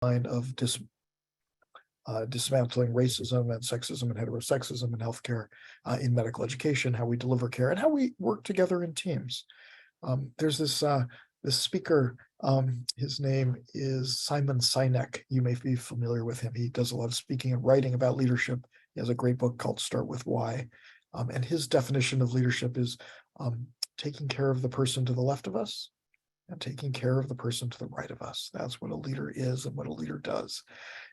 of dismantling racism and sexism and heterosexism in healthcare, in medical education, how we deliver care, and how we work together in teams. There's this speaker, his name is Simon Sinek. You may be familiar with him. He does a lot of speaking and writing about leadership. He has a great book called Start With Why. And his definition of leadership is taking care of the person to the left of us and taking care of the person to the right of us. That's what a leader is and what a leader does.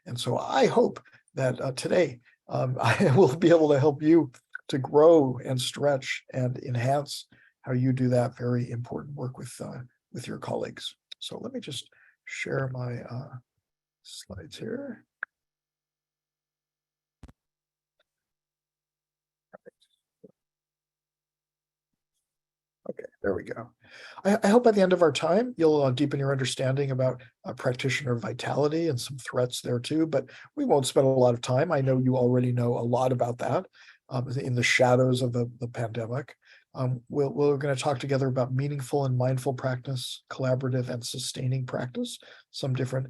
And so I hope that today I will be able to help you to grow and stretch and enhance how you do that very important work with your colleagues. So let me just share my slides here. Okay, there we go. I hope by the end of our time, you'll deepen your understanding about practitioner vitality and some threats there too, but we won't spend a lot of time. I know you already know a lot about that in the shadows of the pandemic. We're going to talk together about meaningful and mindful practice, collaborative and sustaining practice, some different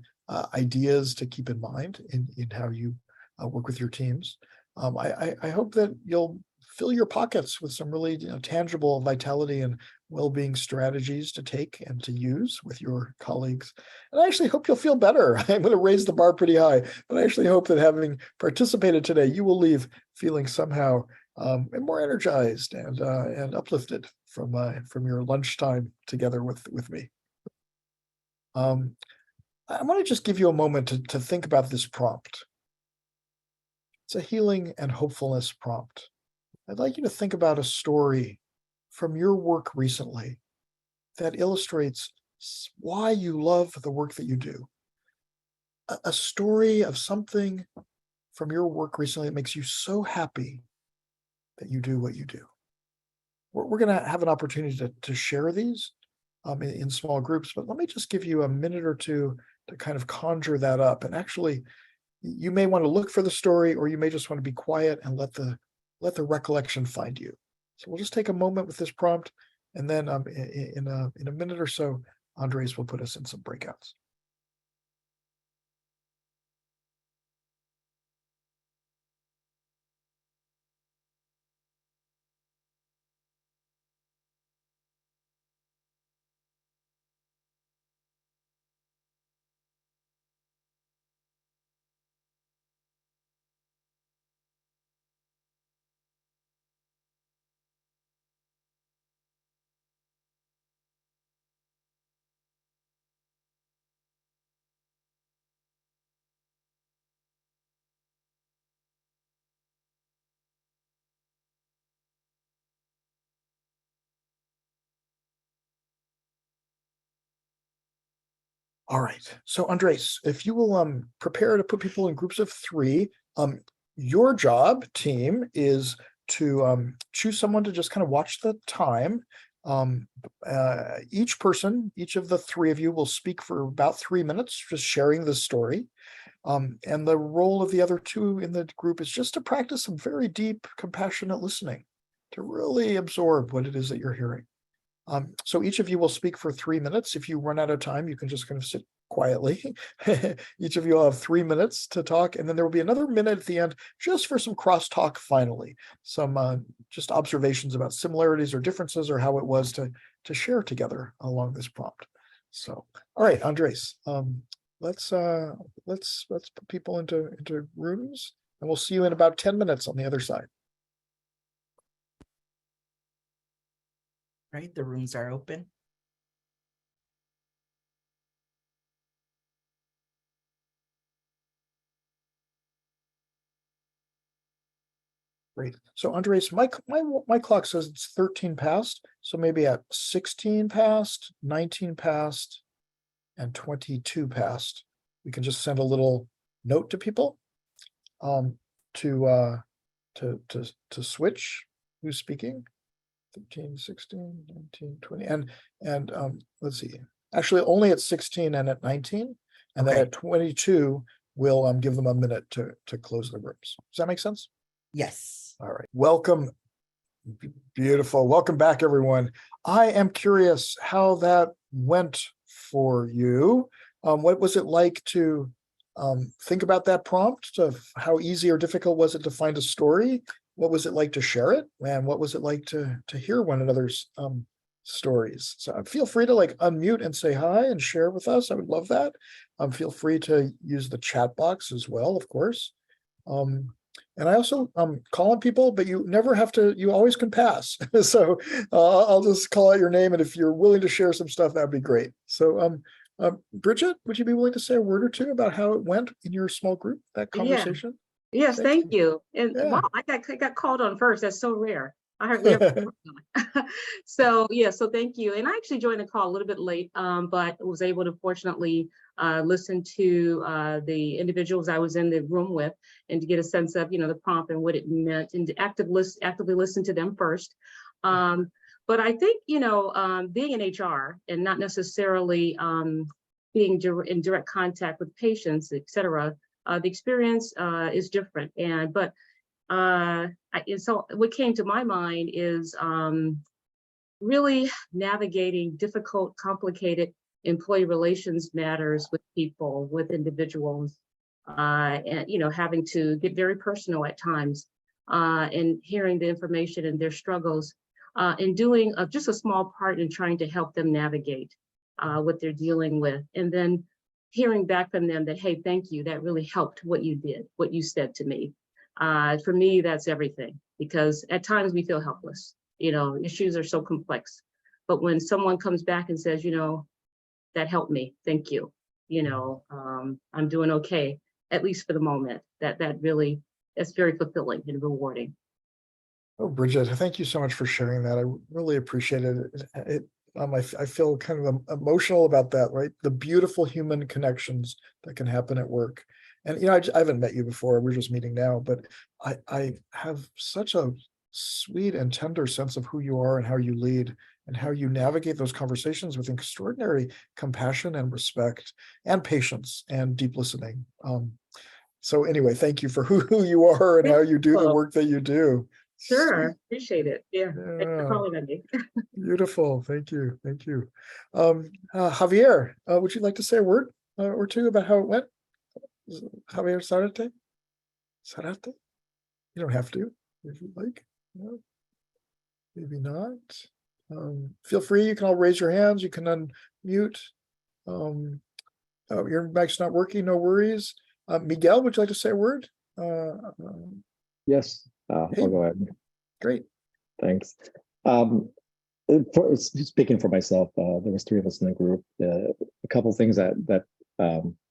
ideas to keep in mind in how you work with your teams. I hope that you'll fill your pockets with some really tangible vitality and well-being strategies to take and to use with your colleagues. And I actually hope you'll feel better. I'm going to raise the bar pretty high, but I actually hope that having participated today, you will leave feeling somehow more energized and uplifted from your lunchtime together with me. I want to just give you a moment to think about this prompt. It's a healing and hopefulness prompt. I'd like you to think about a story from your work recently that illustrates why you love the work that you do. A story of something from your work recently that makes you so happy that you do what you do. We're going to have an opportunity to share these in small groups, but let me just give you a minute or two to kind of conjure that up. And actually, you may want to look for the story, or you may just want to be quiet and let the recollection find you. So we'll just take a moment with this prompt, and then in a minute or so, Andres will put us in some breakouts. All right. So Andres, if you will prepare to put people in groups of 3, your job, team, is to choose someone to just kind of watch the time. Each of the 3 of you will speak for about 3 minutes, just sharing the story. And the role of the other 2 in the group is just to practice some very deep, compassionate listening, to really absorb what it is that you're hearing. So each of you will speak for 3 minutes. If you run out of time, you can just kind of sit quietly. Each of you will have 3 minutes to talk, and then there will be another minute at the end just for some crosstalk finally, some just observations about similarities or differences or how it was to share together along this prompt. So, all right, Andres, let's put people into rooms, and we'll see you in about 10 minutes on the other side. Right, the rooms are open. Great. So Andres, my clock says it's 13 past. So maybe at 16 past, 19 past, and 22 past, we can just send a little note to people to switch who's speaking. 13, 16, 19, 20, and let's see. Actually, only at 16 and at 19, and then at 22, we'll give them a minute to close the rooms. Does that make sense? Yes. All right. Welcome. Beautiful. Welcome back, everyone. I am curious how that went for you. What was it like to think about that prompt of how easy or difficult was it to find a story? What was it like to share it? And what was it like to hear one another's stories? So feel free to like unmute and say hi and share with us. I would love that. Feel free to use the chat box as well, of course. And I also call on people, but you never have to, you always can pass. So I'll just call out your name. And if you're willing to share some stuff, that'd be great. So Bridget, would you be willing to say a word or two about how it went in your small group, that Yeah. conversation? Yes, thank you. And Yeah. wow, I got called on first. That's so rare. I hardly ever. So yeah, so thank you. And I actually joined the call a little bit late, but was able to fortunately listen to the individuals I was in the room with, and to get a sense of the prompt and what it meant, and to actively listen to them first. But I think being in HR and not necessarily being in direct contact with patients, et cetera, the experience is different. So what came to my mind is really navigating difficult, complicated employee relations matters with people, with individuals, and having to get very personal at times, and hearing the information and their struggles, and doing just a small part in trying to help them navigate what they're dealing with, and then hearing back from them that, hey, thank you, that really helped what you did, what you said to me. For me, that's everything, because at times we feel helpless. Issues are so complex, but when someone comes back and says, that helped me, thank you, I'm doing okay, at least for the moment, that's very fulfilling and rewarding. Oh, Bridget, thank you so much for sharing that. I really appreciate it. I feel kind of emotional about that, right? The beautiful human connections that can happen at work. And, I haven't met you before. We're just meeting now, but I have such a sweet and tender sense of who you are and how you lead and how you navigate those conversations with extraordinary compassion and respect and patience and deep listening. So anyway, thank you for who you are and how you do the work that you do. Sure, Sweet. appreciate it. Yeah, thanks for calling on me. Beautiful. Thank you. Thank you. Javier, would you like to say a word or two about how it went? Javier Sarate? Sarate? You don't have to, if you'd like. No, maybe not. Feel free. You can all raise your hands. You can unmute. Your mic's not working. No worries. Miguel, would you like to say a word? Yes, I'll go ahead. Great. Thanks. Speaking for myself, there was 3 of us in the group. A couple of things that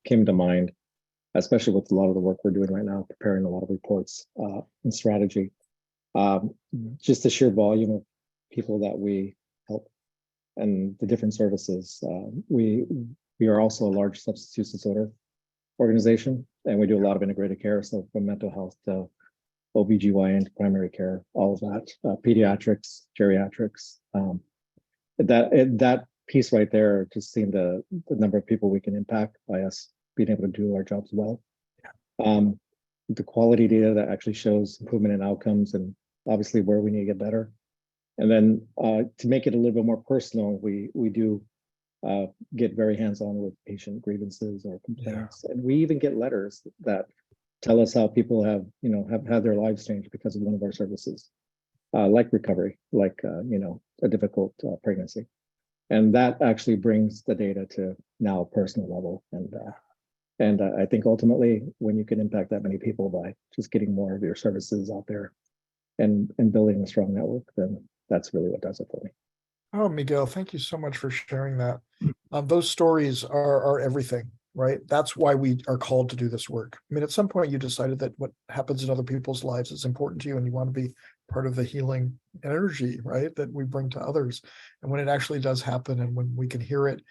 came to mind, especially with a lot of the work we're doing right now, preparing a lot of reports and strategy. Just the sheer volume of people that we help and the different services. We are also a large substance use disorder organization, and we do a lot of integrated care. So from mental health to OBGYN to primary care, all of that, pediatrics, geriatrics. That piece right there, just seeing the number of people we can impact by us being able to do our jobs well. The quality data that actually shows improvement in outcomes and obviously where we need to get better. And then to make it a little bit more personal, we do get very hands-on with patient grievances or complaints. And we even get letters that tell us how people have had their lives changed because of one of our services, like recovery, like a difficult pregnancy. And that actually brings the data to now a personal level. And I think ultimately, when you can impact that many people by just getting more of your services out there and building a strong network, then that's really what does it for me. Oh, Miguel, thank you so much for sharing that. Those stories are everything, right? That's why we are called to do this work. I mean, at some point you decided that what happens in other people's lives is important to you and you want to be part of the healing energy, right, that we bring to others. And when it actually does happen and when we can hear it,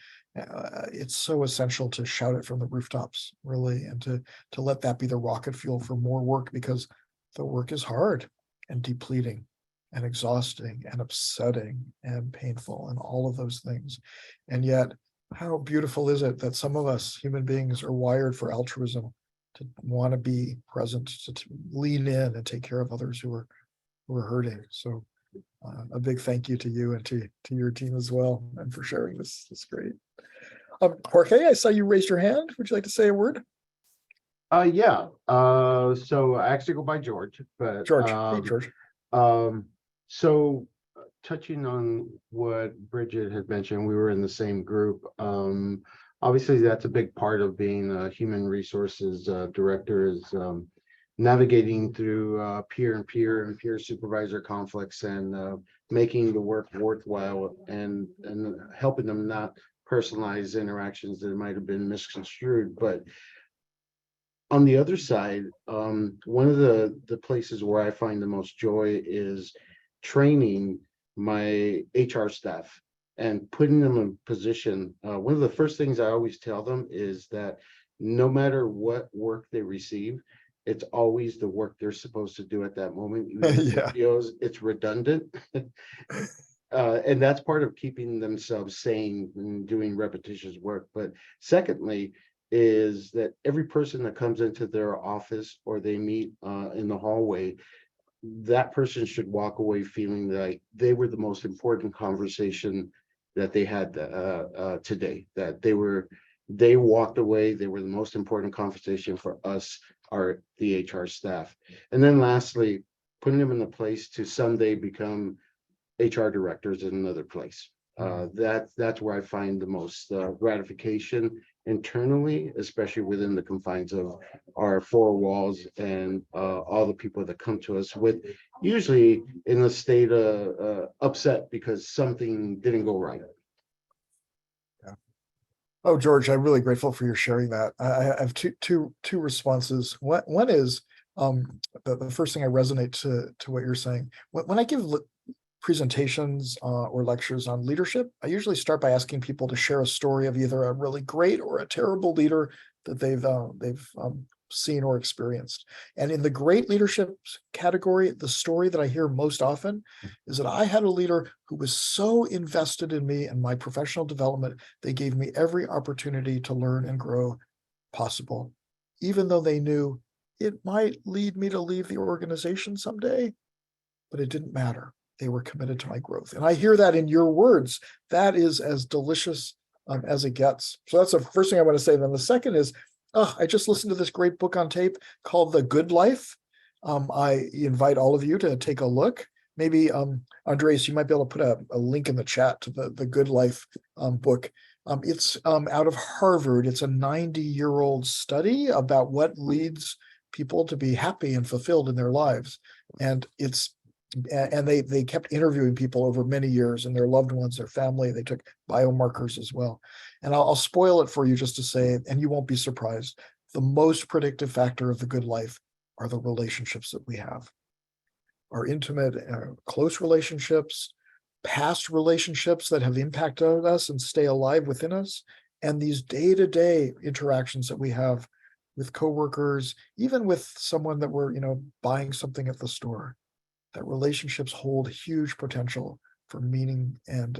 it's so essential to shout it from the rooftops, really, and to let that be the rocket fuel for more work, because the work is hard and depleting and exhausting and upsetting and painful and all of those things. And yet, how beautiful is it that some of us human beings are wired for altruism, to want to be present, to lean in and take care of others who are hurting. So a big thank you to you and to your team as well, and for sharing this. It's great. Jorge, I saw you raised your hand. Would you like to say a word? Yeah, so I actually go by George, but George, hey, George. So touching on what Bridget had mentioned, we were in the same group. Obviously that's a big part of being a human resources director is navigating through peer and peer supervisor conflicts and making the work worthwhile and helping them not personalize interactions that might have been misconstrued. But on the other side, one of the places where I find the most joy is training my HR staff and putting them in position. One of the first things I always tell them is that no matter what work they receive, it's always the work they're supposed to do at that moment. Even if it Yeah. feels it's redundant. And that's part of keeping themselves sane and doing repetitious work. But secondly, is that every person that comes into their office or they meet in the hallway, that person should walk away feeling like they were the most important conversation that they had today. That they walked away, they were the most important conversation for us, the HR staff. And then lastly, putting them in a place to someday become HR directors in another place. That's where I find the most gratification internally, especially within the confines of our four walls and all the people that come to us with usually in a state of upset because something didn't go right. Oh, George, I'm really grateful for your sharing that. I have two responses. One is the first thing I resonate to what you're saying. When I give presentations or lectures on leadership, I usually start by asking people to share a story of either a really great or a terrible leader that they've seen or experienced. And in the great leadership category, the story that I hear most often is that I had a leader who was so invested in me and my professional development, they gave me every opportunity to learn and grow possible, even though they knew it might lead me to leave the organization someday, but it didn't matter. They were committed to my growth. And I hear that in your words. That is as delicious as it gets. So that's the first thing I want to say. Then the second is, I just listened to this great book on tape called The Good Life. I invite all of you to take a look. Maybe, Andres, you might be able to put a link in the chat to the Good Life book. It's out of Harvard. It's a 90-year-old study about what leads people to be happy and fulfilled in their lives. And they kept interviewing people over many years and their loved ones, their family. They took biomarkers as well. And I'll spoil it for you just to say, and you won't be surprised, the most predictive factor of the good life are the relationships that we have. Our intimate, close relationships, past relationships that have impacted us and stay alive within us, and these day-to-day interactions that we have with coworkers, even with someone that we're, buying something at the store. That relationships hold huge potential for meaning and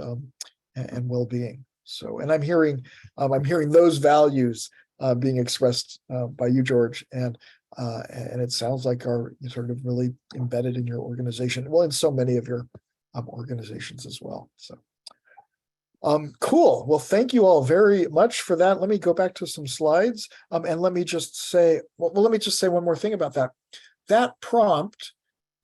well-being. So, and I'm hearing those values being expressed by you, George, and it sounds like are sort of really embedded in your organization. Well, in so many of your organizations as well. So, cool. Well, thank you all very much for that. Let me go back to some slides, and let me just say, let me just say one more thing about that. That prompt,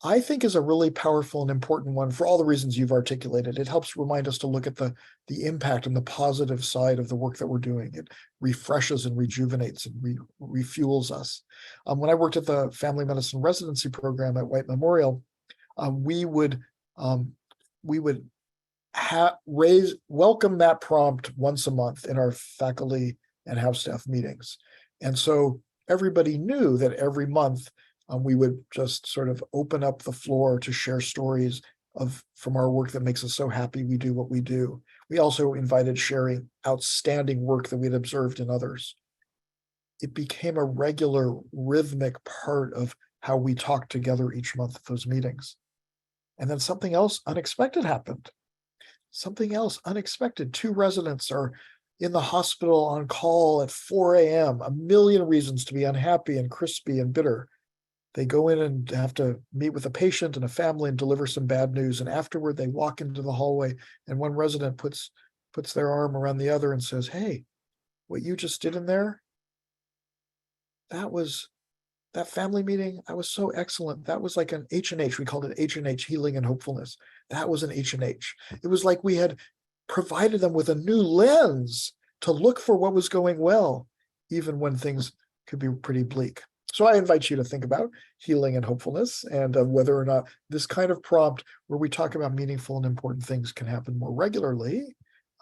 I think, is a really powerful and important one for all the reasons you've articulated. It helps remind us to look at the impact and the positive side of the work that we're doing. It refreshes and rejuvenates and refuels us. When I worked at the family medicine residency program at White Memorial, we would welcome that prompt once a month in our faculty and house staff meetings. And so everybody knew that every month we would just sort of open up the floor to share stories from our work that makes us so happy we do what we do. We also invited sharing outstanding work that we'd observed in others. It became a regular rhythmic part of how we talked together each month at those meetings. And then something else unexpected happened. Something else unexpected. 2 residents are in the hospital on call at 4 a.m. A million reasons to be unhappy and crispy and bitter. They go in and have to meet with a patient and a family and deliver some bad news. And afterward, they walk into the hallway and one resident puts their arm around the other and says, "Hey, what you just did in there, that family meeting, that was so excellent. That was like an H&H. We called it H&H, healing and hopefulness. That was an H&H. It was like we had provided them with a new lens to look for what was going well, even when things could be pretty bleak. So I invite you to think about healing and hopefulness, and whether or not this kind of prompt where we talk about meaningful and important things can happen more regularly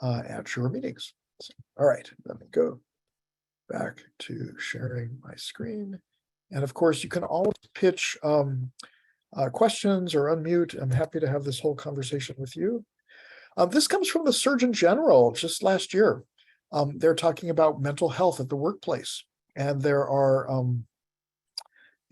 at your meetings. So, all right, let me go back to sharing my screen. And of course, you can always pitch questions or unmute. I'm happy to have this whole conversation with you. This comes from the Surgeon General just last year. They're talking about mental health at the workplace. And there are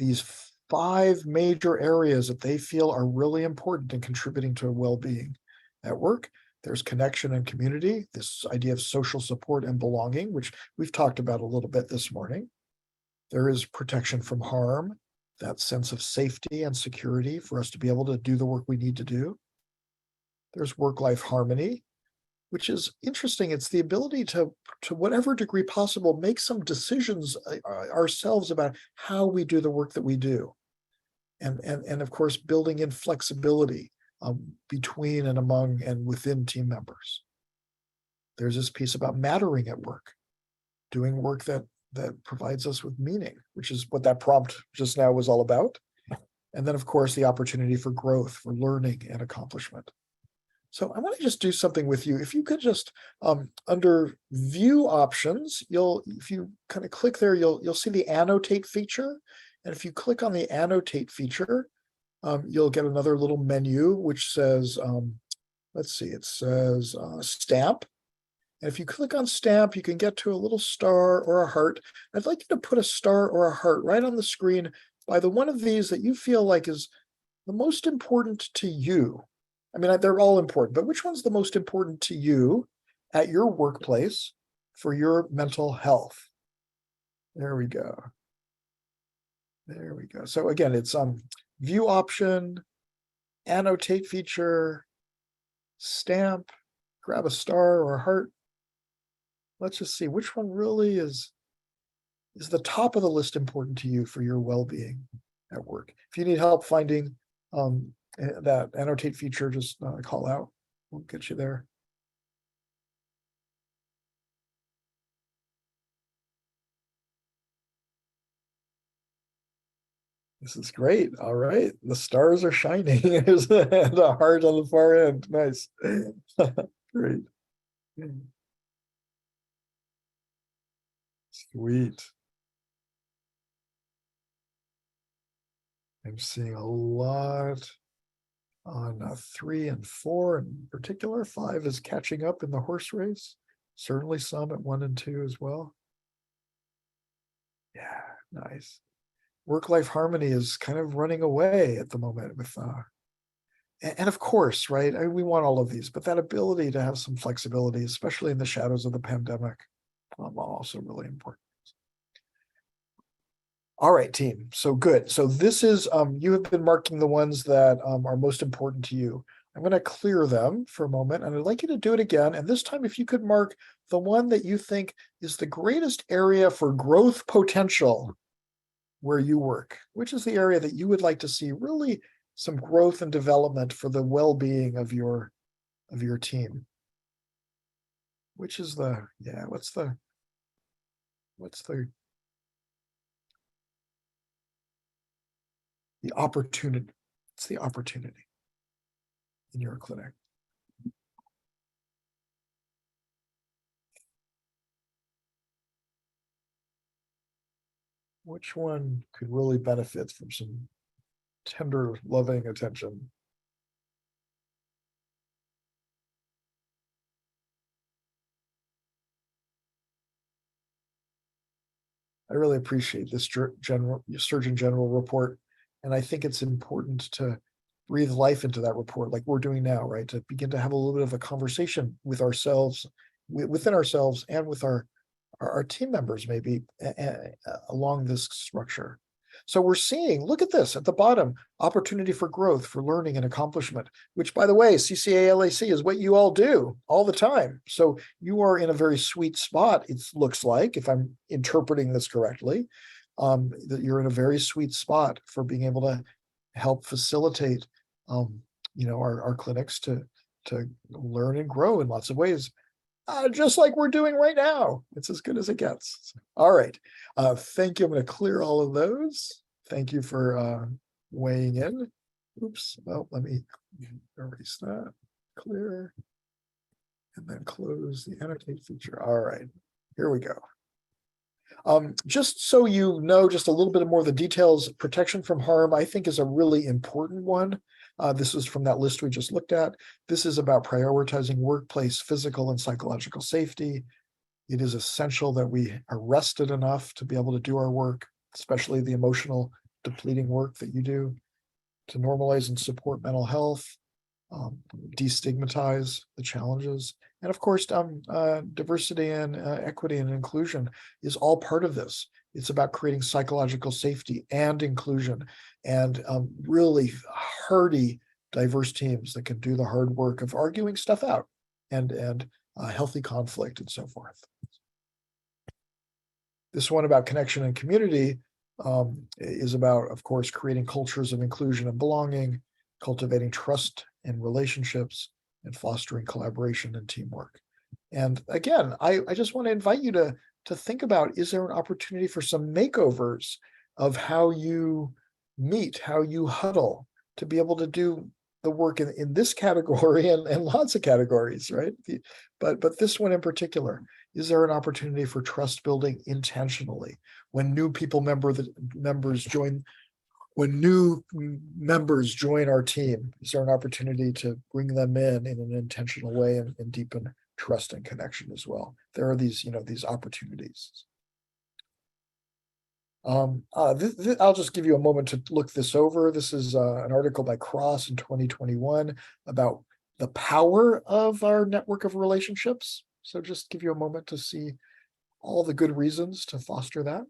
these 5 major areas that they feel are really important in contributing to well-being at work. There's connection and community, this idea of social support and belonging, which we've talked about a little bit this morning. There is protection from harm, that sense of safety and security for us to be able to do the work we need to do. There's work-life harmony, which is interesting. It's the ability to whatever degree possible, make some decisions ourselves about how we do the work that we do. And of course, building in flexibility between and among and within team members. There's this piece about mattering at work, doing work that provides us with meaning, which is what that prompt just now was all about. And then, of course, the opportunity for growth, for learning and accomplishment. So I want to just do something with you. If you could just, under view options, if you kind of click there, you'll see the annotate feature. And if you click on the annotate feature, you'll get another little menu, which says, let's see, it says stamp. And if you click on stamp, you can get to a little star or a heart. I'd like you to put a star or a heart right on the screen by the one of these that you feel like is the most important to you. I mean, they're all important, but which one's the most important to you at your workplace for your mental health? There we go. There we go. So again, it's view option, annotate feature, stamp, grab a star or a heart. Let's just see which one really is the top of the list important to you for your well-being at work. If you need help finding that annotate feature, just call out. We'll get you there. This is great. All right. The stars are shining. There's a heart on the far end. Nice. Great. Sweet. I'm seeing a lot on 3 and 4 in particular. 5 is catching up in the horse race. Certainly some at 1 and 2 as well. Yeah, nice. Work-life harmony is kind of running away at the moment with, and of course, right, we want all of these, but that ability to have some flexibility, especially in the shadows of the pandemic, also really important. All right, team. So good. So this is, you have been marking the ones that are most important to you. I'm going to clear them for a moment, and I'd like you to do it again. And this time, if you could mark the one that you think is the greatest area for growth potential where you work, which is the area that you would like to see really some growth and development for the well-being of your team. Which is what's the opportunity? It's the opportunity in your clinic. Which one could really benefit from some tender, loving attention? I really appreciate this Surgeon General report. And I think it's important to breathe life into that report like we're doing now, right? To begin to have a little bit of a conversation with ourselves, within ourselves and with our team members, maybe along this structure. So we're seeing, look at this at the bottom, opportunity for growth, for learning and accomplishment, which, by the way, CCALAC is what you all do all the time. So you are in a very sweet spot, it looks like, if I'm interpreting this correctly. that you're in a very sweet spot for being able to help facilitate, our clinics to learn and grow in lots of ways. Just like we're doing right now. It's as good as it gets. All right. Thank you. I'm going to clear all of those. Thank you for weighing in. Oops. Well, let me erase that. Clear. And then close the annotate feature. All right. Here we go. Just so you know, just a little bit more of the details, protection from harm, I think, is a really important one. This is from that list we just looked at. This is about prioritizing workplace physical and psychological safety. It is essential that we are rested enough to be able to do our work, especially the emotional depleting work that you do, to normalize and support mental health, destigmatize the challenges. And of course, diversity and equity and inclusion is all part of this. It's about creating psychological safety and inclusion, and really hardy, diverse teams that can do the hard work of arguing stuff out and healthy conflict and so forth. This one about connection and community is about, of course, creating cultures of inclusion and belonging, cultivating trust and relationships, and fostering collaboration and teamwork. And again, I just want to invite you to think about, is there an opportunity for some makeovers of how you meet, how you huddle, to be able to do the work in this category and lots of categories, right? But this one in particular, is there an opportunity for trust building intentionally when new members join our team? Is there an opportunity to bring them in an intentional way and deepen trust and connection as well? There are these opportunities. I'll just give you a moment to look this over. This is an article by Cross in 2021 about the power of our network of relationships. So just give you a moment to see all the good reasons to foster that.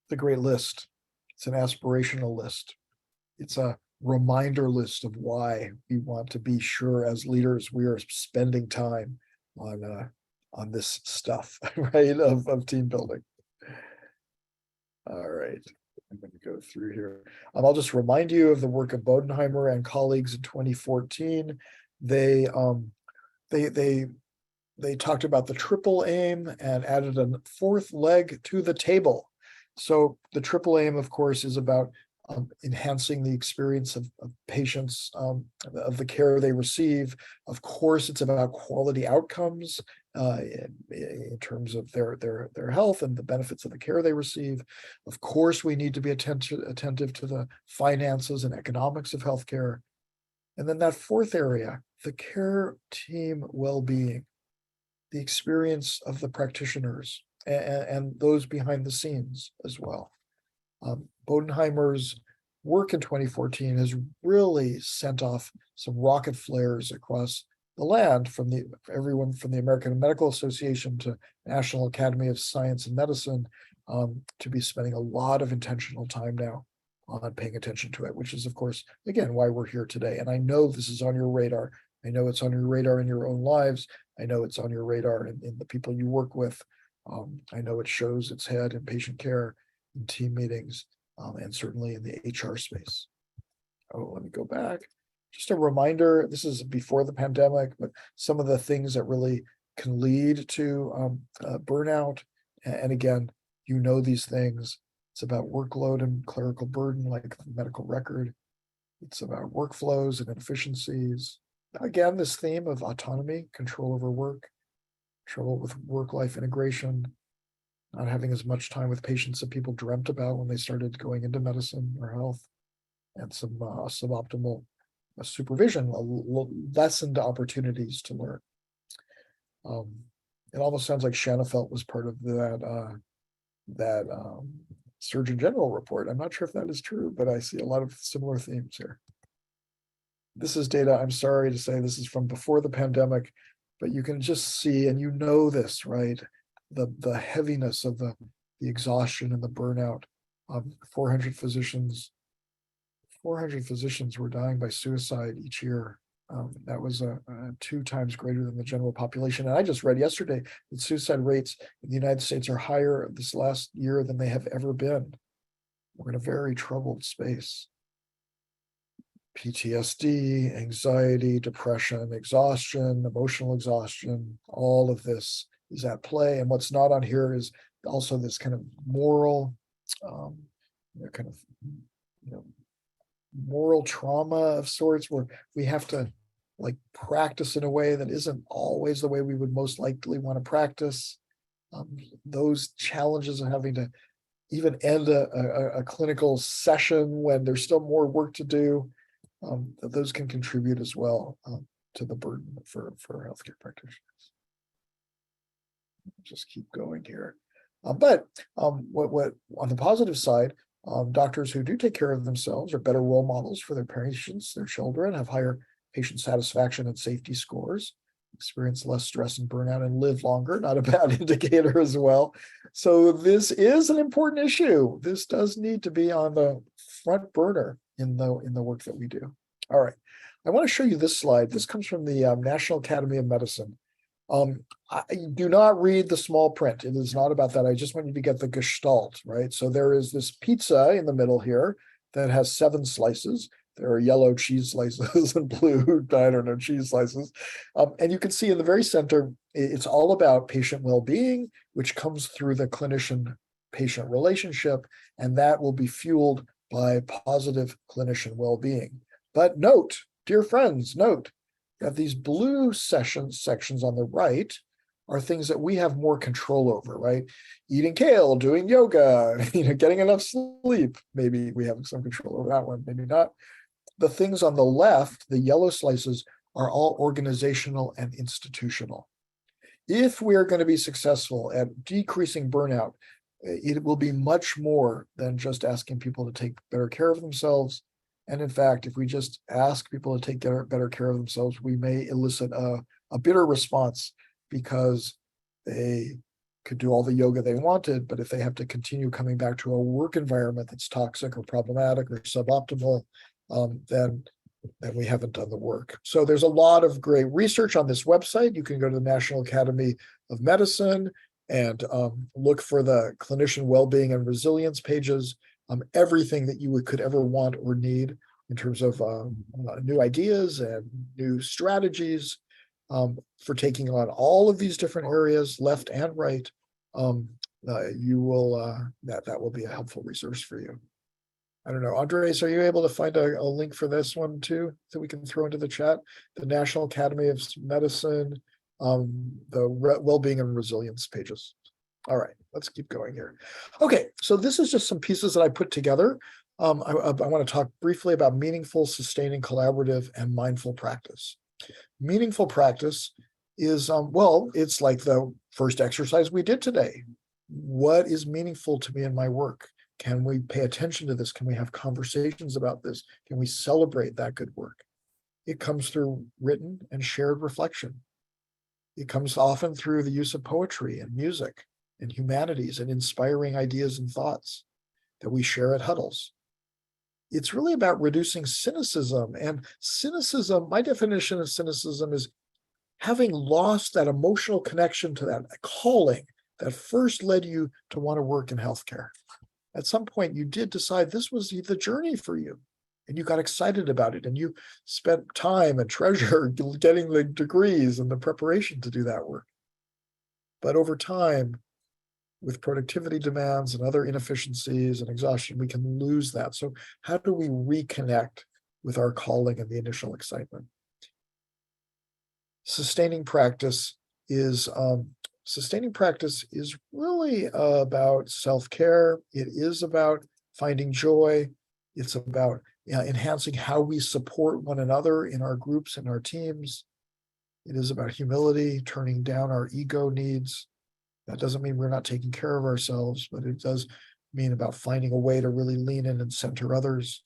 It's a great list. It's an aspirational list. It's a reminder list of why we want to be sure as leaders we are spending time on this stuff, right, of team building. All right, I'm going to go through here. I'll just remind you of the work of Bodenheimer and colleagues in 2014. They talked about the triple aim and added a fourth leg to the table. So the triple aim, of course, is about enhancing the experience of patients, of the care they receive. Of course, it's about quality outcomes in terms of their health and the benefits of the care they receive. Of course, we need to be attentive to the finances and economics of healthcare. And then that fourth area, the care team well-being, the experience of the practitioners and those behind the scenes as well. Bodenheimer's work in 2014 has really sent off some rocket flares across the land, from everyone from the American Medical Association to National Academy of Science and Medicine, to be spending a lot of intentional time now on paying attention to it, which is, of course, again, why we're here today. And I know this is on your radar. I know it's on your radar in your own lives. I know it's on your radar in the people you work with. I know it shows its head in patient care, in team meetings, and certainly in the HR space. Oh, let me go back. Just a reminder, this is before the pandemic, but some of the things that really can lead to burnout. And again, you know these things. It's about workload and clerical burden, like the medical record. It's about workflows and inefficiencies. Again, this theme of autonomy, control over work, trouble with work-life integration, not having as much time with patients that people dreamt about when they started going into medicine or health, and some suboptimal supervision, lessened opportunities to learn. It almost sounds like Shanafelt was part of that Surgeon General report. I'm not sure if that is true, but I see a lot of similar themes here. This is data, I'm sorry to say, this is from before the pandemic, but you can just see, and you know this, right? The heaviness of the the exhaustion and the burnout. 400 physicians were dying by suicide each year. That was 2 times greater than the general population. And I just read yesterday that suicide rates in the United States are higher this last year than they have ever been. We're in a very troubled space. PTSD, anxiety, depression, exhaustion, emotional exhaustion, all of this is at play. And what's not on here is also this kind of moral, moral trauma of sorts, where we have to like practice in a way that isn't always the way we would most likely want to practice. Those challenges of having to even end a clinical session when there's still more work to do, those can contribute as well to the burden for healthcare practitioners. Just keep going here. But what on the positive side, doctors who do take care of themselves are better role models for their patients, their children, have higher patient satisfaction and safety scores, experience less stress and burnout, and live longer. Not a bad indicator as well. So this is an important issue. This does need to be on the front burner in the work that we do. All right, I want to show you this slide. This comes from the National Academy of Medicine. I do not read the small print. It is not about that. I just want you to get the gestalt, right? So there is this pizza in the middle here that has 7 slices. There are yellow cheese slices and blue, I don't know, cheese slices. And you can see in the very center, it's all about patient well-being, which comes through the clinician-patient relationship, and that will be fueled by positive clinician well-being. But note, dear friends, note that these blue sections on the right are things that we have more control over, right? Eating kale, doing yoga, getting enough sleep. Maybe we have some control over that one, maybe not. The things on the left, the yellow slices, are all organizational and institutional. If we are going to be successful at decreasing burnout, it will be much more than just asking people to take better care of themselves. And in fact, if we just ask people to take better care of themselves, we may elicit a bitter response, because they could do all the yoga they wanted, but if they have to continue coming back to a work environment that's toxic or problematic or suboptimal, then we haven't done the work. So there's a lot of great research on this website. You can go to the National Academy of Medicine and look for the clinician well-being and resilience pages. Everything that you could ever want or need in terms of new ideas and new strategies for taking on all of these different areas, left and right. You will that will be a helpful resource for you. I don't know, Andres, are you able to find a link for this one too that we can throw into the chat? The National Academy of Medicine, the well-being and resilience pages. All right, let's keep going here. Okay, so this is just some pieces that I put together. I want to talk briefly about meaningful, sustaining, collaborative, and mindful practice. Meaningful practice is, well, it's like the first exercise we did today. What is meaningful to me in my work? Can we pay attention to this? Can we have conversations about this? Can we celebrate that good work? It comes through written and shared reflection. It comes often through the use of poetry and music and humanities and inspiring ideas and thoughts that we share at huddles. It's really about reducing cynicism. And cynicism, my definition of cynicism is having lost that emotional connection to that calling that first led you to want to work in healthcare. At some point, you did decide this was the journey for you, and you got excited about it, and you spent time and treasure getting the degrees and the preparation to do that work. But over time, with productivity demands and other inefficiencies and exhaustion, we can lose that. So how do we reconnect with our calling and the initial excitement? Sustaining practice is really about self-care. It is about finding joy. It's about enhancing how we support one another in our groups and our teams. It is about humility, turning down our ego needs. That doesn't mean we're not taking care of ourselves, but it does mean about finding a way to really lean in and center others.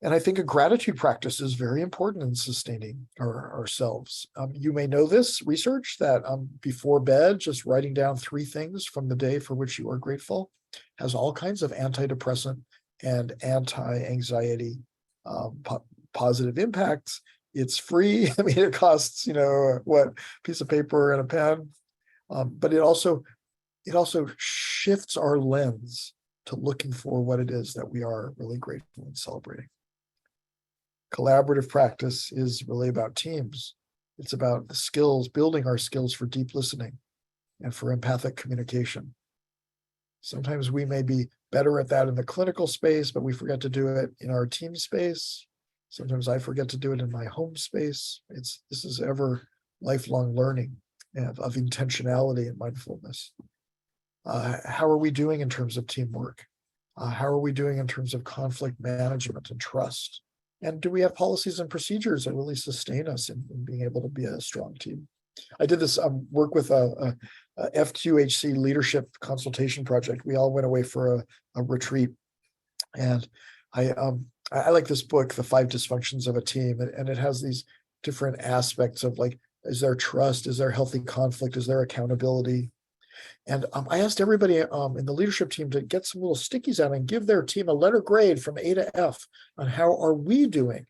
And I think a gratitude practice is very important in sustaining ourselves. You may know this research that before bed, just writing down 3 things from the day for which you are grateful has all kinds of antidepressant and anti-anxiety positive impacts. It's free. I mean, it costs, what, piece of paper and a pen. But it also shifts our lens to looking for what it is that we are really grateful and celebrating. Collaborative practice is really about teams. It's about the skills, building our skills for deep listening and for empathic communication. Sometimes we may be better at that in the clinical space, but we forget to do it in our team space. Sometimes I forget to do it in my home space. This is ever lifelong learning of intentionality and mindfulness. How are we doing in terms of teamwork? How are we doing in terms of conflict management and trust? And do we have policies and procedures that really sustain us in being able to be a strong team? I did this work with a FQHC leadership consultation project. We all went away for a retreat, and I like this book, The 5 Dysfunctions of a Team, and it has these different aspects of, like, is there trust? Is there healthy conflict? Is there accountability? And I asked everybody in the leadership team to get some little stickies out and give their team a letter grade from A to F on how are we doing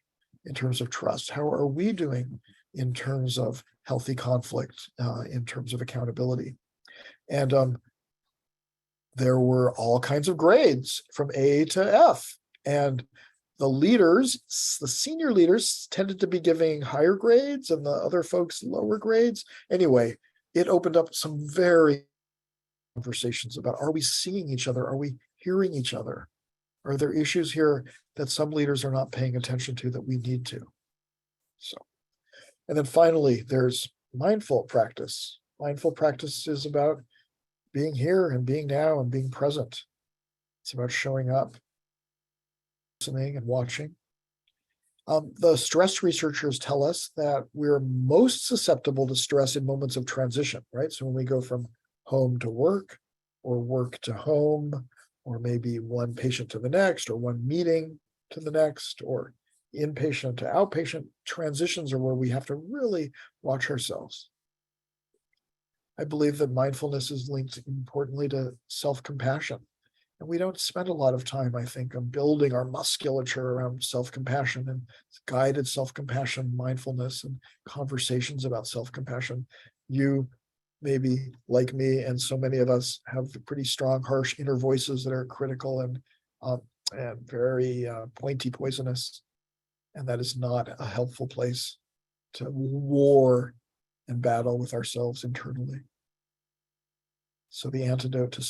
in terms of trust? How are we doing in terms of healthy conflict, in terms of accountability? And there were all kinds of grades from A to F. And the leaders, the senior leaders, tended to be giving higher grades and the other folks lower grades. Anyway, it opened up some very conversations about, are we seeing each other? Are we hearing each other? Are there issues here that some leaders are not paying attention to that we need to? So, and then finally, there's mindful practice. Mindful practice is about being here and being now and being present. It's about showing up, listening and watching. The stress researchers tell us that we're most susceptible to stress in moments of transition, right? So when we go from home to work, or work to home, or maybe one patient to the next, or one meeting to the next, or inpatient to outpatient, transitions are where we have to really watch ourselves. I believe that mindfulness is linked importantly to self-compassion. And we don't spend a lot of time, I think, on building our musculature around self-compassion and guided self-compassion, mindfulness, and conversations about self-compassion. You, maybe like me and so many of us, have pretty strong, harsh inner voices that are critical and very pointy, poisonous. And that is not a helpful place to war and battle with ourselves internally. So the antidote to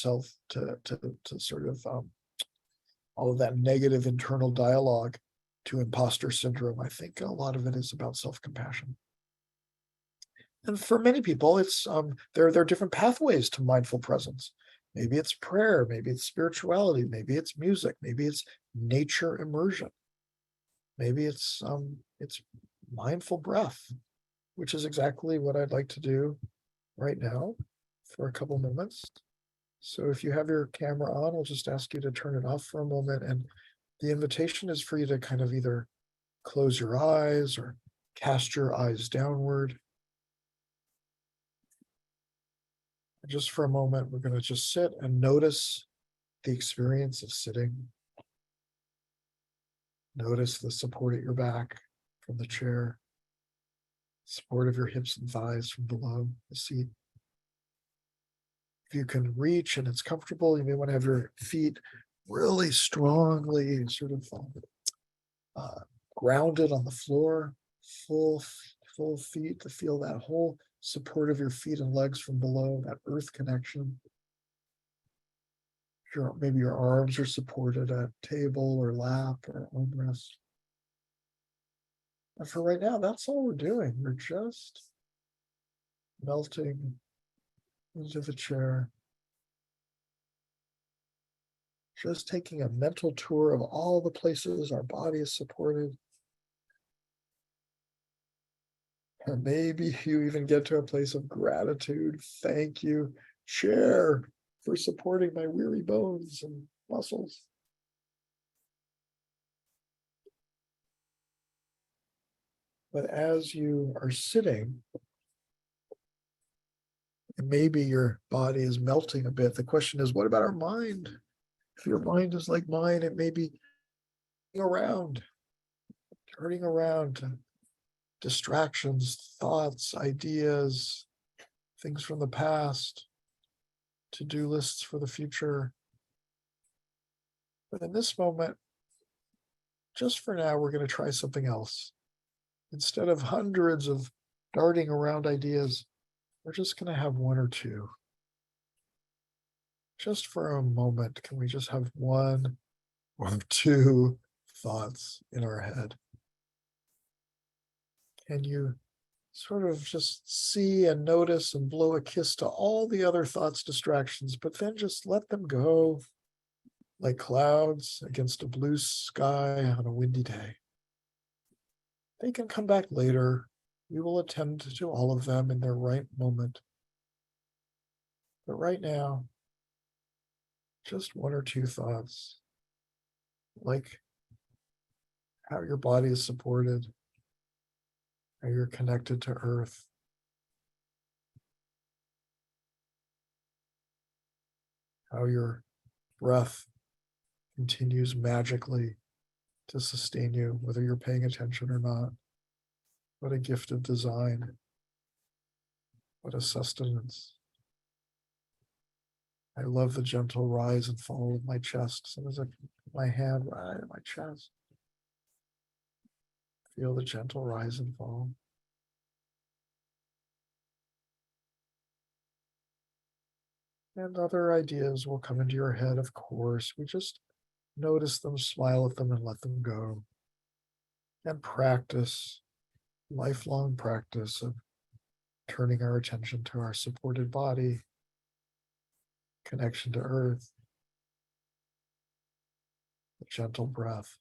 sort of all of that negative internal dialogue, to imposter syndrome, I think a lot of it is about self-compassion. And for many people, it's there are different pathways to mindful presence. Maybe it's prayer, maybe it's spirituality, maybe it's music, maybe it's nature immersion. Maybe it's mindful breath, which is exactly what I'd like to do right now for a couple moments. So if you have your camera on, I'll just ask you to turn it off for a moment. And the invitation is for you to kind of either close your eyes or cast your eyes downward. And just for a moment, we're going to just sit and notice the experience of sitting. Notice the support at your back from the chair, support of your hips and thighs from below the seat. If you can reach and it's comfortable, you may want to have your feet really strongly sort of grounded on the floor, full feet, to feel that whole support of your feet and legs from below, that earth connection. Maybe your arms are supported at table or lap or armrest. And for right now, that's all we're doing. We're just melting into the chair. Just taking a mental tour of all the places our body is supported. And maybe you even get to a place of gratitude. Thank you, chair, for supporting my weary bones and muscles. But as you are sitting, and maybe your body is melting a bit, the question is, what about our mind? If your mind is like mine, it may be turning around to distractions, thoughts, ideas, things from the past, to-do lists for the future. But in this moment, just for now, we're going to try something else. Instead of hundreds of darting around ideas, we're just going to have one or two. Just for a moment, can we just have one or two thoughts in our head? Can you sort of just see and notice and blow a kiss to all the other thoughts, distractions, but then just let them go like clouds against a blue sky on a windy day? They can come back later. We will attend to all of them in their right moment. But right now, just one or two thoughts, like how your body is supported, how you're connected to earth, how your breath continues magically to sustain you, whether you're paying attention or not. What a gift of design. What a sustenance. I love the gentle rise and fall of my chest. Sometimes I put my hand right in my chest. Feel the gentle rise and fall. And other ideas will come into your head, of course. We just notice them, smile at them, and let them go. And practice, lifelong practice of turning our attention to our supported body, connection to earth, the gentle breath.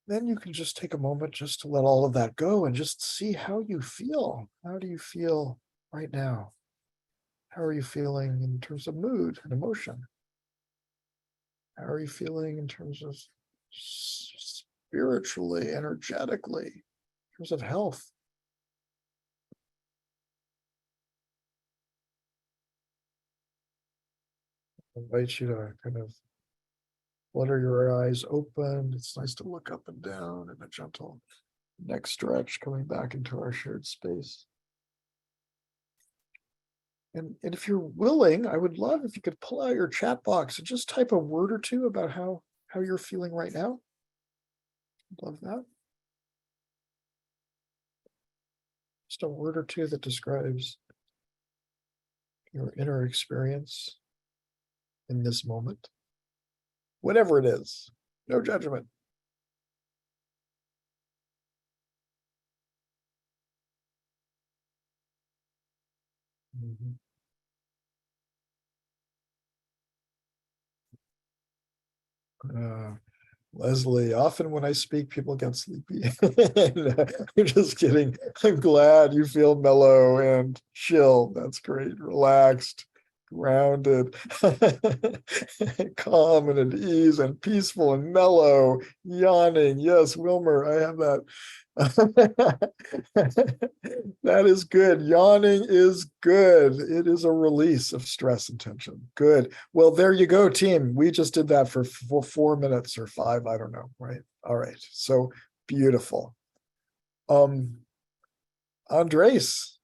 Then you can just take a moment just to let all of that go and just see how you feel. How do you feel right now? How are you feeling in terms of mood and emotion? How are you feeling in terms of spiritually, energetically, in terms of health? I invite you to kind of flutter your eyes open. It's nice to look up and down in a gentle neck stretch coming back into our shared space. And if you're willing, I would love if you could pull out your chat box and just type a word or two about how you're feeling right now. Love that. Just a word or two that describes your inner experience in this moment. Whatever it is, no judgment. Mhm. Leslie, often when I speak, people get sleepy. I'm just kidding. I'm glad you feel mellow and chill. That's great. Relaxed, grounded, calm and at ease and peaceful and mellow, yawning. Yes, Wilmer, I have that. That is good. Yawning is good. It is a release of stress and tension. Good. Well, there you go, team. We just did that for 4 minutes or 5. I don't know. Right. All right. So beautiful. Andres,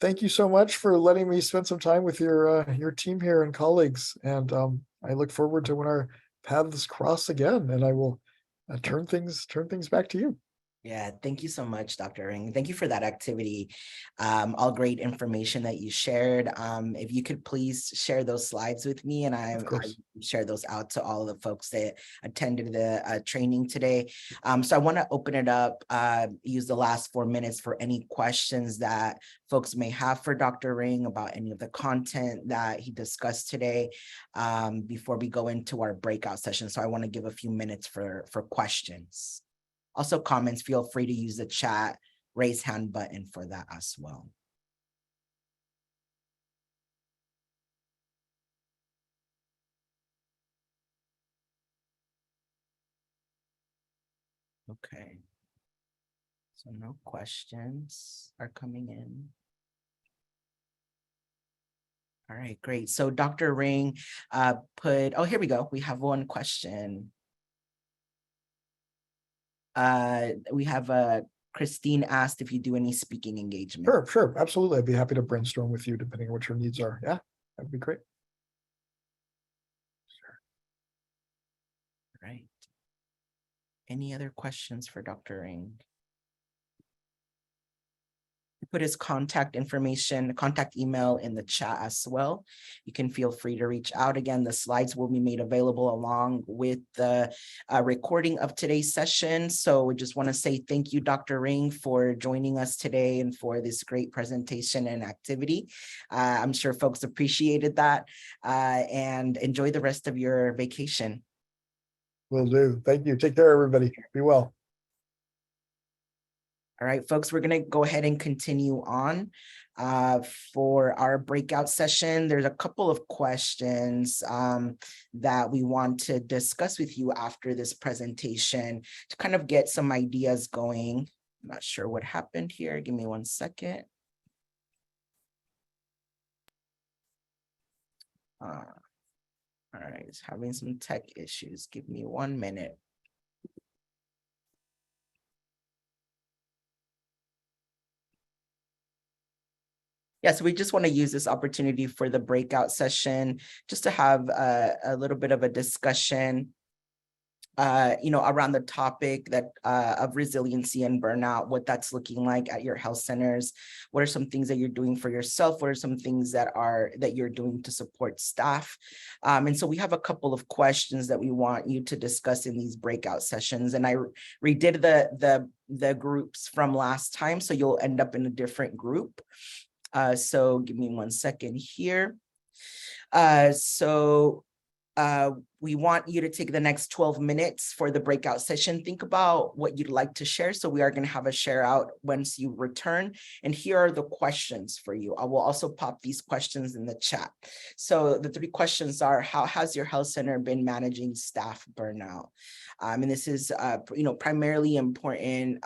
thank you so much for letting me spend some time with your team here and colleagues. And I look forward to when our paths cross again. And I will turn things back to you. Yeah, thank you so much, Dr. Ring. Thank you for that activity. All great information that you shared. If you could please share those slides with me, and I share those out to all the folks that attended the training today. So I want to open it up, use the last 4 minutes for any questions that folks may have for Dr. Ring about any of the content that he discussed today, before we go into our breakout session. So I want to give a few minutes for questions. Also, comments, feel free to use the chat, raise hand button for that as well. Okay. So no questions are coming in. All right, great. So Dr. Ring oh, here we go. We have one question. We have Christine asked if you do any speaking engagement. Sure, absolutely. I'd be happy to brainstorm with you depending on what your needs are. Yeah, that'd be great. Right. Any other questions for Dr. Ring? Put his contact information, contact email in the chat as well. You can feel free to reach out. Again, the slides will be made available along with the recording of today's session. So we just want to say thank you, Dr. Ring, for joining us today and for this great presentation and activity. I'm sure folks appreciated that, and enjoy the rest of your vacation. Will do. Thank you. Take care, everybody. Be well. All right, folks, we're going to go ahead and continue on for our breakout session. There's a couple of questions that we want to discuss with you after this presentation to kind of get some ideas going. I'm not sure what happened here. Give me 1 second. All right, it's having some tech issues. Give me 1 minute. Yeah, so we just want to use this opportunity for the breakout session just to have a little bit of a discussion, around the topic that of resiliency and burnout, what that's looking like at your health centers. What are some things that you're doing for yourself? What are some things that you're doing to support staff? And so we have a couple of questions that we want you to discuss in these breakout sessions. And I redid the groups from last time, so you'll end up in a different group. So give me 1 second here. We want you to take the next 12 minutes for the breakout session. Think about what you'd like to share. So we are going to have a share out once you return. And here are the questions for you. I will also pop these questions in the chat. So the 3 questions are, how has your health center been managing staff burnout? And this is, primarily important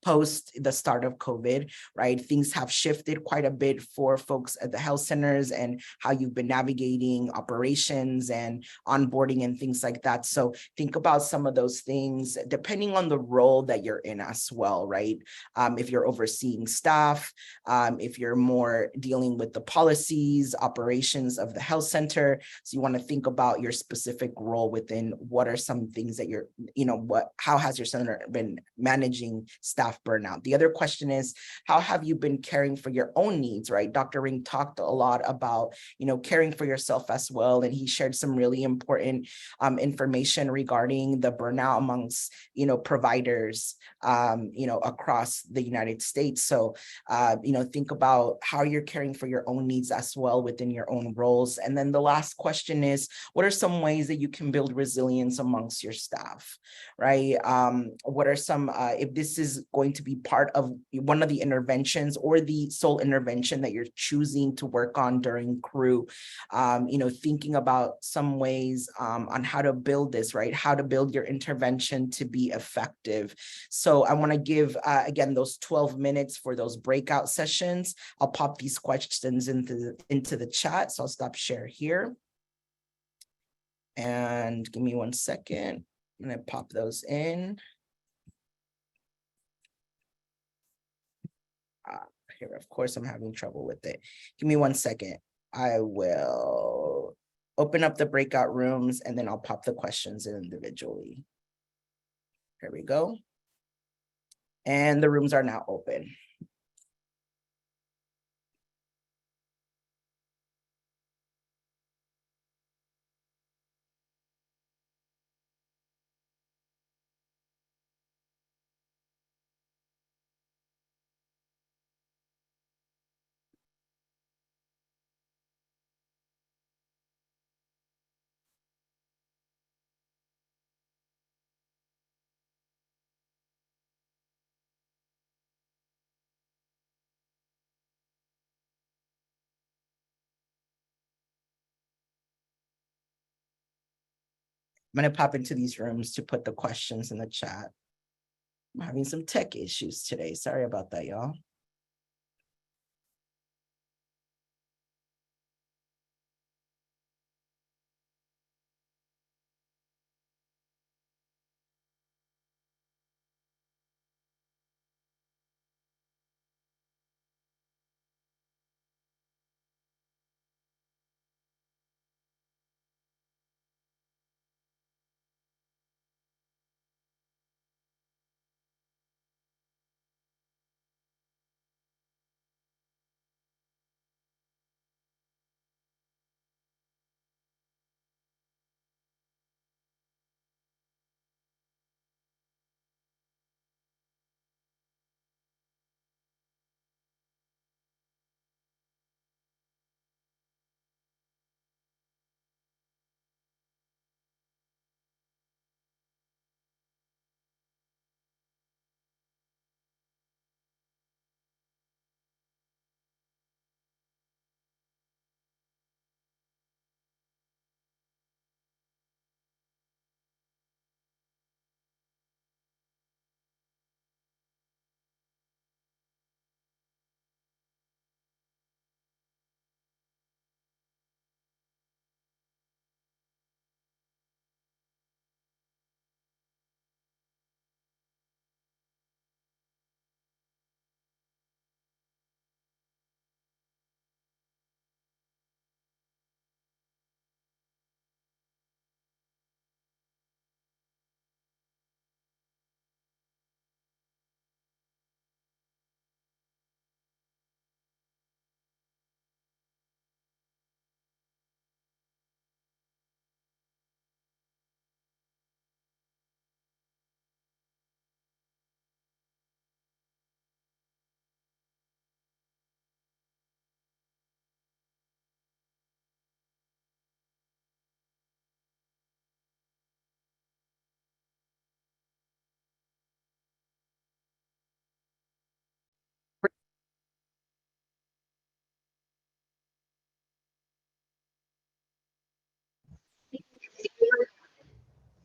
post the start of COVID, right? Things have shifted quite a bit for folks at the health centers and how you've been navigating operations and onboarding and things like that. So think about some of those things depending on the role that you're in as well, right? If you're overseeing staff, if you're more dealing with the policies, operations of the health center. So you want to think about your specific role within what are some things that you're, how has your center been managing staff burnout? The other question is, how have you been caring for your own needs, right? Dr. Ring talked a lot about, caring for yourself as well. And he shared some really important information regarding the burnout amongst, providers, across the United States. So, think about how you're caring for your own needs as well within your own roles. And then the last question is, what are some ways that you can build resilience amongst your staff, right? What are some, if this is going to be part of one of the interventions or the sole intervention that you're choosing to work on during crew, thinking about some ways on how to build this, right? How to build your intervention to be effective. So I want to give, again, those 12 minutes for those breakout sessions. I'll pop these questions into the chat. So I'll stop share here. And give me 1 second. I'm going to pop those in. Here, of course, I'm having trouble with it. Give me 1 second. I will open up the breakout rooms and then I'll pop the questions in individually. Here we go. And the rooms are now open. I'm going to pop into these rooms to put the questions in the chat. I'm having some tech issues today. Sorry about that, y'all.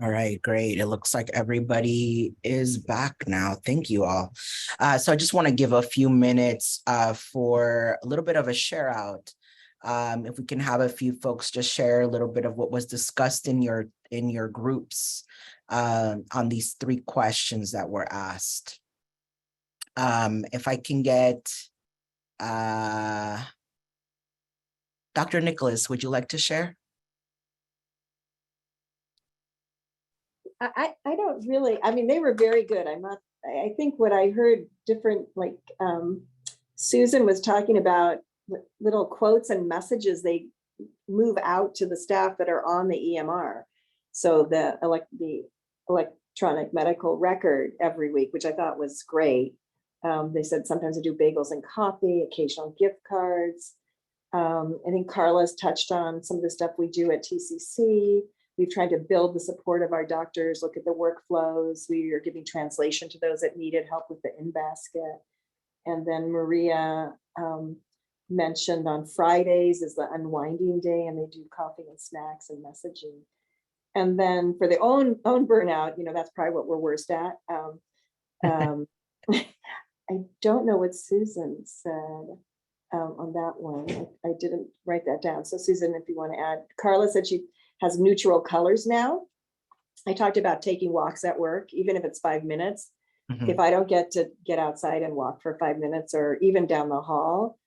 All right, great. It looks like everybody is back now. Thank you all. So I just want to give a few minutes for a little bit of a share out. If we can have a few folks just share a little bit of what was discussed in your groups on these 3 questions that were asked. If I can get Dr. Nicholas, would you like to share? I don't really, I mean, they were very good. I think what I heard different, like Susan was talking about little quotes and messages they move out to the staff that are on the EMR. So the electronic medical record every week, which I thought was great. They said sometimes I do bagels and coffee, occasional gift cards. I think Carla's touched on some of the stuff we do at TCC. We've tried to build the support of our doctors, look at the workflows. We are giving translation to those that needed help with the in-basket. And then Maria mentioned on Fridays is the unwinding day, and they do coffee and snacks and messaging. And then for their own burnout, that's probably what we're worst at. I don't know what Susan said on that one. I didn't write that down. So Susan, if you want to add, Carla said she has neutral colors now. I talked about taking walks at work, even if it's 5 minutes. Mm-hmm. If I don't get to get outside and walk for 5 minutes or even down the hall,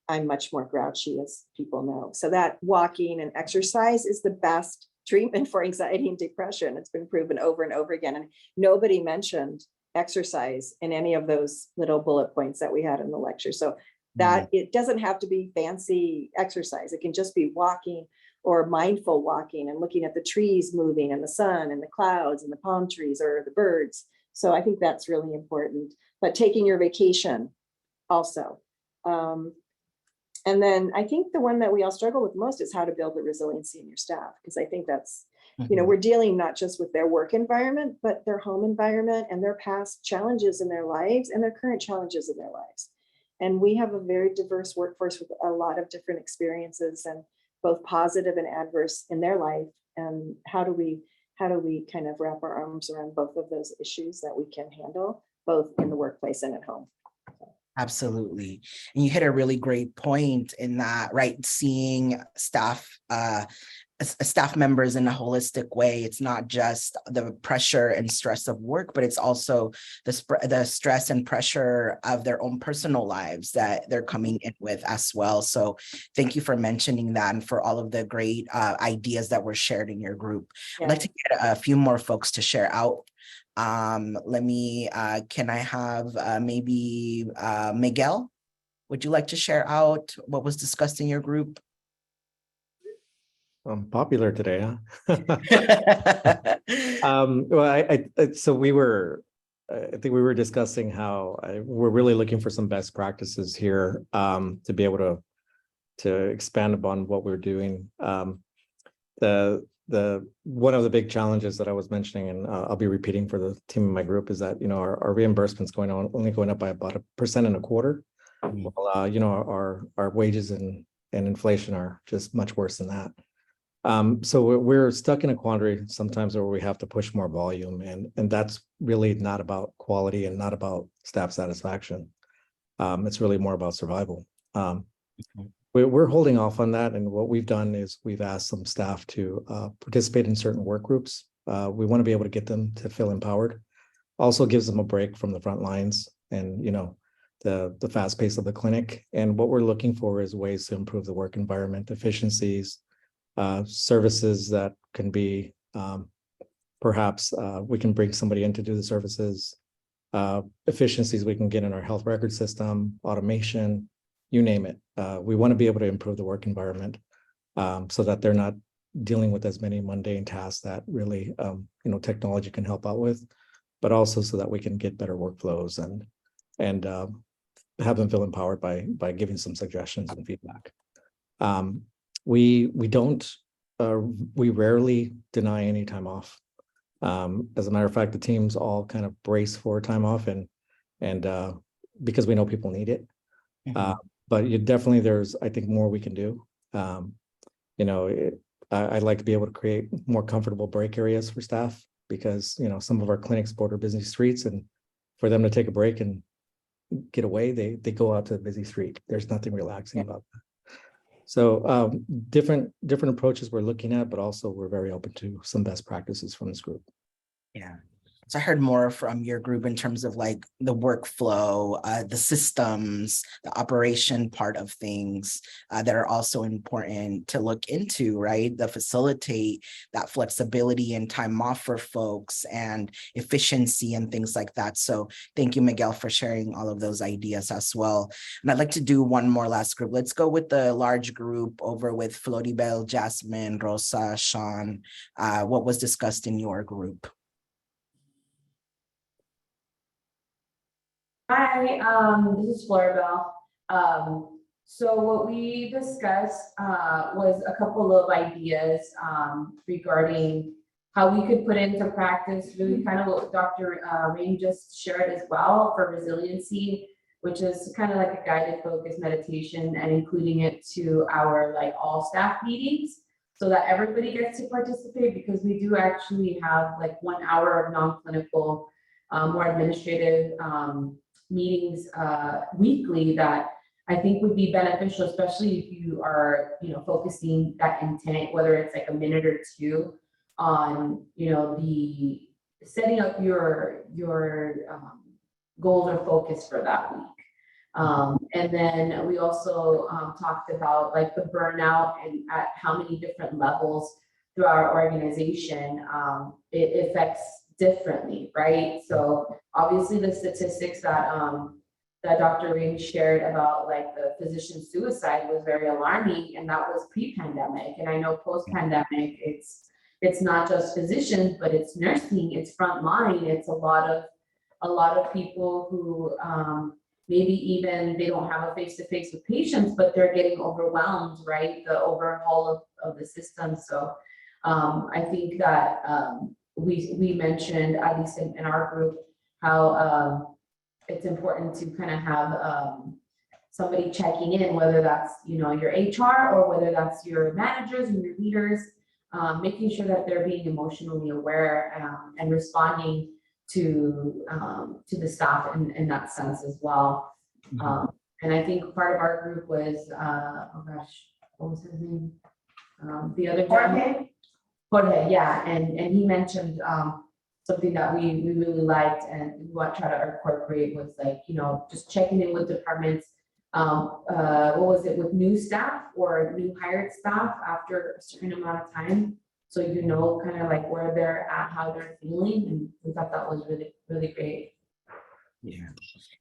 I'm much more grouchy, as people know. So that walking and exercise is the best treatment for anxiety and depression. It's been proven over and over again. And nobody mentioned exercise in any of those little bullet points that we had in the lecture. So that it doesn't have to be fancy exercise. It can just be walking or mindful walking and looking at the trees moving and the sun and the clouds and the palm trees or the birds. So I think that's really important, but taking your vacation also. And then I think the one that we all struggle with most is how to build the resiliency in your staff. Because I think that's, we're dealing not just with their work environment, but their home environment and their past challenges in their lives and their current challenges in their lives. And we have a very diverse workforce with a lot of different experiences and both positive and adverse in their life. And how do we how do we kind of wrap our arms around both of those issues that we can handle, both in the workplace and at home? Absolutely. And you hit a really great point in that, right? Seeing staff members in a holistic way. It's not just the pressure and stress of work, but it's also the stress and pressure of their own personal lives that they're coming in with as well. So thank you for mentioning that and for all of the great ideas that were shared in your group. Yeah. I'd like to get a few more folks to share out. Let me, can I have maybe Miguel? Would you like to share out what was discussed in your group? I'm popular today, huh? Well, so we were, I think we were discussing how we're really looking for some best practices here to be able to expand upon what we're doing. The one of the big challenges that I was mentioning, and I'll be repeating for the team in my group, is that our reimbursements only going up by about 1.25%. While our wages and inflation are just much worse than that. So we're stuck in a quandary sometimes where we have to push more volume, and that's really not about quality and not about staff satisfaction. It's really more about survival. We're holding off on that, and what we've done is we've asked some staff to participate in certain work groups. We want to be able to get them to feel empowered. Also gives them a break from the front lines and the fast pace of the clinic. And what we're looking for is ways to improve the work environment, efficiencies, services that can be perhaps we can bring somebody in to do the services, efficiencies we can get in our health record system, automation, you name it. We want to be able to improve the work environment so that they're not dealing with as many mundane tasks that really technology can help out with, but also so that we can get better workflows and have them feel empowered by giving some suggestions and feedback. We rarely deny any time off. As a matter of fact, the teams all kind of brace for time off and because we know people need it. But there's, I think, more we can do. I'd like to be able to create more comfortable break areas for staff because, some of our clinics border busy streets, and for them to take a break and get away, they go out to a busy street. There's nothing relaxing about that. So different approaches we're looking at, but also we're very open to some best practices from this group. Yeah. So I heard more from your group in terms of like the workflow, the systems, the operation part of things that are also important to look into, right? The facilitate that flexibility and time off for folks and efficiency and things like that. So thank you, Miguel, for sharing all of those ideas as well. And I'd like to do one more last group. Let's go with the large group over with Floribel, Jasmine, Rosa, Sean. What was discussed in your group? Hi, this is Floribel. So what we discussed was a couple of ideas regarding how we could put into practice really kind of what Dr. Rain just shared as well for resiliency, which is kind of like a guided focus meditation and including it to our all staff meetings so that everybody gets to participate, because we do actually have 1 hour of non-clinical, more administrative meetings weekly that I think would be beneficial, especially if you are, focusing that intent, whether it's a minute or two on, the setting up your goals or focus for that week. And then we also talked about the burnout and at how many different levels through our organization it affects differently, right? So obviously the statistics that that Dr. Ring shared about the physician suicide was very alarming, and that was pre-pandemic. And I know post-pandemic, it's not just physicians, but it's nursing, it's frontline, it's a lot of people who maybe even they don't have a face-to-face with patients, but they're getting overwhelmed, right? The overhaul of the system. So I think that we mentioned, at least in our group, how it's important to kind of have somebody checking in, whether that's your HR or whether that's your managers and your leaders, making sure that they're being emotionally aware and responding to the staff in that sense as well. And I think part of our group was, oh gosh, what was his name? The other gentleman. Jorge, yeah, and he mentioned something that we really liked and we want to try to incorporate was like, you know, just checking in with departments. What was it, with new staff or new hired staff after a certain amount of time? So you know kind of like where they're at, how they're feeling, and we thought that was really, really great.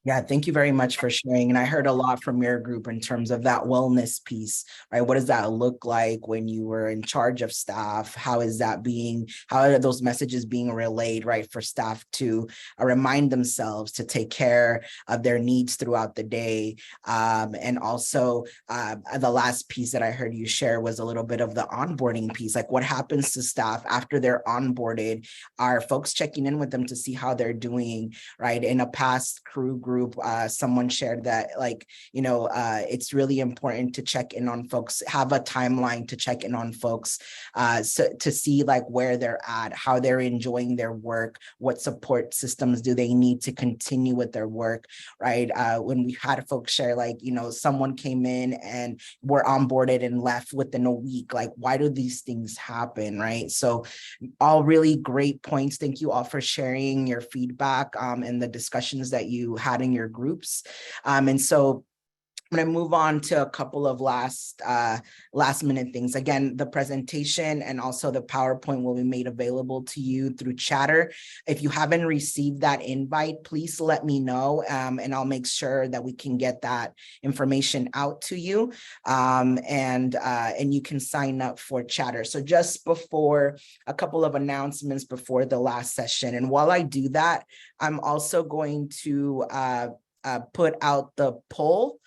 Yeah, thank you very much for sharing. And I heard a lot from your group in terms of that wellness piece, right? What does that look like when you were in charge of staff? How are those messages being relayed, right? For staff to remind themselves to take care of their needs throughout the day. And also the last piece that I heard you share was a little bit of the onboarding piece. Like what happens to staff after they're onboarded? Are folks checking in with them to see how they're doing, right? In a past crew group, someone shared that, like, you know, it's really important to check in on folks, have a timeline to check in on folks, so to see like where they're at, how they're enjoying their work, what support systems do they need to continue with their work, right? When we had folks share, like, you know, someone came in and were onboarded and left within a week, like, why do these things happen, right? So all really great points. Thank you all for sharing your feedback and the discussions that you had in your groups. And so I'm going to move on to a couple of last minute things. Again, the presentation and also the PowerPoint will be made available to you through Chatter. If you haven't received that invite, please let me know, and I'll make sure that we can get that information out to you, and you can sign up for Chatter. So just before, a couple of announcements before the last session. And while I do that, I'm also going to put out the poll.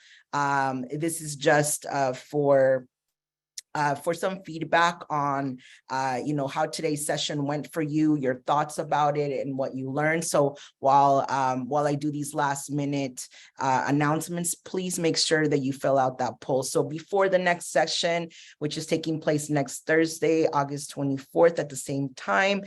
This is just for some feedback on, you know, how today's session went for you, your thoughts about it, and what you learned. So while I do these last minute announcements, please make sure that you fill out that poll. So before the next session, which is taking place next Thursday, August 24th at the same time,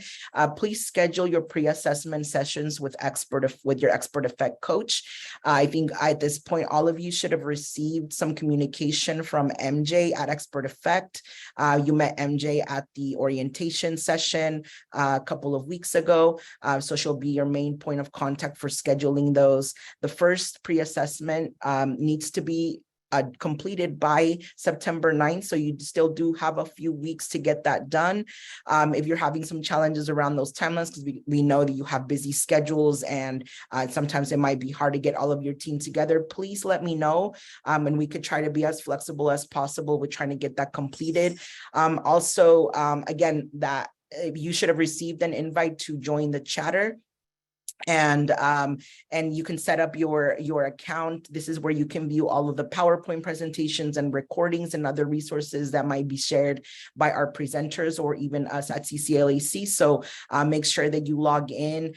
please schedule your pre-assessment sessions with your Expert Effect coach. I think at this point, all of you should have received some communication from MJ at Expert Effect. You met MJ at the orientation session a couple of weeks ago, so she'll be your main point of contact for scheduling those. The first pre-assessment needs to be completed by September 9th. So you still do have a few weeks to get that done. If you're having some challenges around those timelines, because we know that you have busy schedules and sometimes it might be hard to get all of your team together, please let me know. And we could try to be as flexible as possible with trying to get that completed. Also, again, that you should have received an invite to join the Chatter. And you can set up your account. This is where you can view all of the PowerPoint presentations and recordings and other resources that might be shared by our presenters or even us at CCALAC. So make sure that you log in,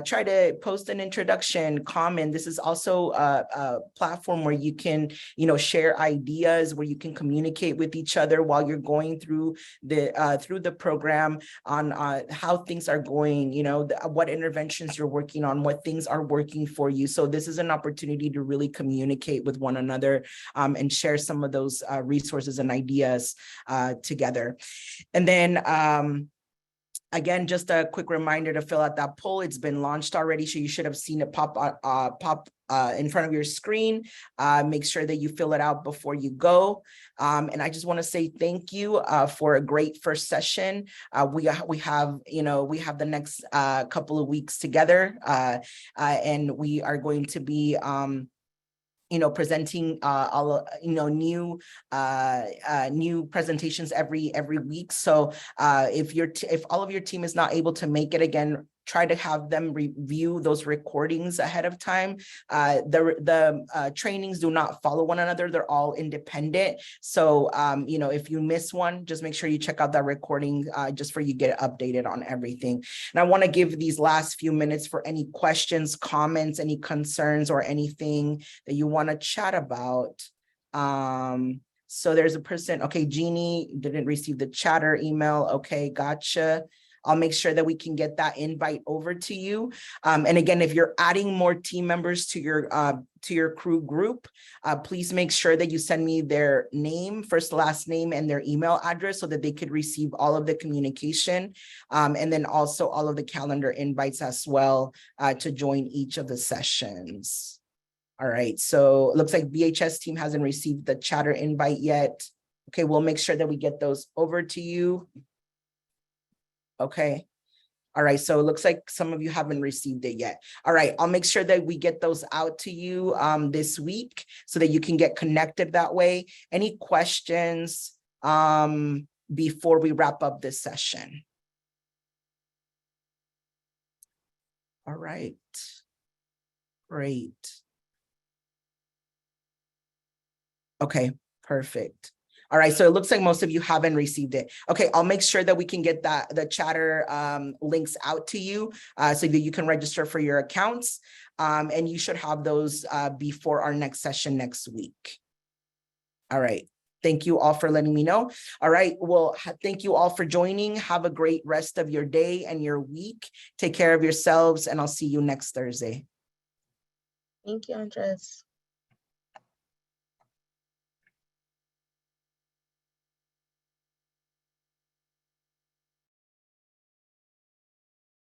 try to post an introduction, comment. This is also a platform where you can, you know, share ideas, where you can communicate with each other while you're going through the program on how things are going, you know, what interventions you're working on, what things are working for you. So this is an opportunity to really communicate with one another and share some of those resources and ideas together. And then again, just a quick reminder to fill out that poll. It's been launched already, so you should have seen it pop in front of your screen. Make sure that you fill it out before you go. And I just want to say thank you for a great first session. We have the next couple of weeks together, and we are going to be presenting new presentations every week. So if all of your team is not able to make it, again, try to have them review those recordings ahead of time. The trainings do not follow one another. They're all independent. So, if you miss one, just make sure you check out that recording just for you get updated on everything. And I want to give these last few minutes for any questions, comments, any concerns, or anything that you want to chat about. So there's a person, okay, Jeannie didn't receive the chatter email. Okay, gotcha. I'll make sure that we can get that invite over to you. And again, if you're adding more team members to your crew group, please make sure that you send me their name, first, last name, and their email address so that they could receive all of the communication. And then also all of the calendar invites as well to join each of the sessions. All right, so it looks like BHS team hasn't received the chatter invite yet. Okay, we'll make sure that we get those over to you. Okay. All right, so it looks like some of you haven't received it yet. All right, I'll make sure that we get those out to you this week so that you can get connected that way. Any questions before we wrap up this session? All right, great. Okay, perfect. All right, so it looks like most of you haven't received it. Okay, I'll make sure that we can get the chatter links out to you so that you can register for your accounts. And you should have those before our next session next week. All right, thank you all for letting me know. All right, well, thank you all for joining. Have a great rest of your day and your week. Take care of yourselves, and I'll see you next Thursday. Thank you, Andres.